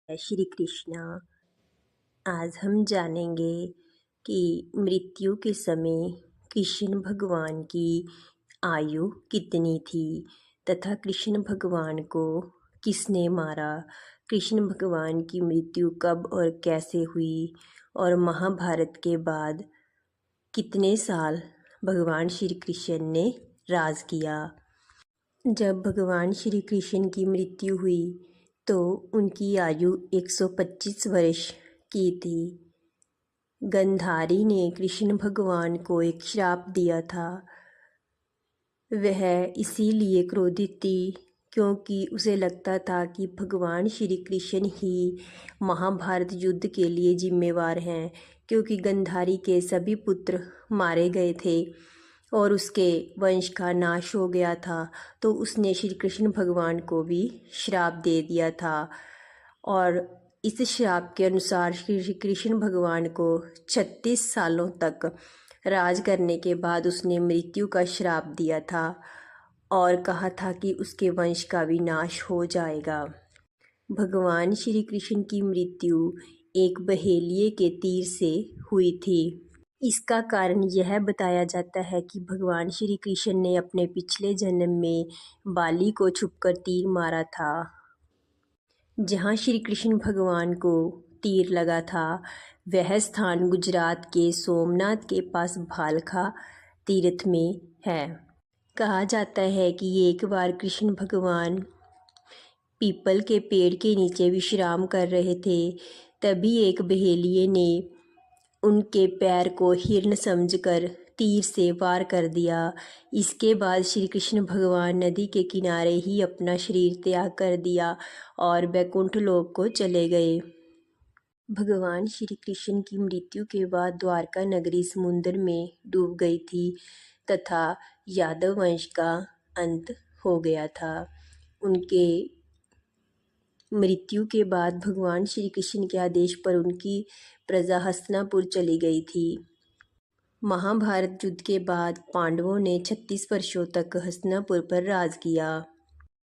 जय श्री कृष्णा। आज हम जानेंगे कि मृत्यु के समय कृष्ण भगवान की आयु कितनी थी तथा कृष्ण भगवान को किसने मारा, कृष्ण भगवान की मृत्यु कब और कैसे हुई और महाभारत के बाद कितने साल भगवान श्री कृष्ण ने राज किया। जब भगवान श्री कृष्ण की मृत्यु हुई तो उनकी आयु 125 वर्ष की थी। गंधारी ने कृष्ण भगवान को एक श्राप दिया था। वह इसीलिए क्रोधित थी क्योंकि उसे लगता था कि भगवान श्री कृष्ण ही महाभारत युद्ध के लिए जिम्मेवार हैं, क्योंकि गंधारी के सभी पुत्र मारे गए थे और उसके वंश का नाश हो गया था। तो उसने श्री कृष्ण भगवान को भी श्राप दे दिया था और इस श्राप के अनुसार श्री कृष्ण भगवान को 36 सालों तक राज करने के बाद उसने मृत्यु का श्राप दिया था और कहा था कि उसके वंश का विनाश हो जाएगा। भगवान श्री कृष्ण की मृत्यु एक बहेलिये के तीर से हुई थी। इसका कारण यह बताया जाता है कि भगवान श्री कृष्ण ने अपने पिछले जन्म में बाली को छुपकर तीर मारा था। जहाँ श्री कृष्ण भगवान को तीर लगा था वह स्थान गुजरात के सोमनाथ के पास भालखा तीर्थ में है। कहा जाता है कि एक बार कृष्ण भगवान पीपल के पेड़ के नीचे विश्राम कर रहे थे, तभी एक बहेलिये ने उनके पैर को हिरण समझकर तीर से वार कर दिया। इसके बाद श्री कृष्ण भगवान नदी के किनारे ही अपना शरीर त्याग कर दिया और वैकुंठ लोक को चले गए। भगवान श्री कृष्ण की मृत्यु के बाद द्वारका नगरी समुद्र में डूब गई थी तथा यादव वंश का अंत हो गया था। उनके मृत्यु के बाद भगवान श्री कृष्ण के आदेश पर उनकी प्रजा हस्तिनापुर चली गई थी। महाभारत युद्ध के बाद पांडवों ने 36 वर्षों तक हस्तिनापुर पर राज किया।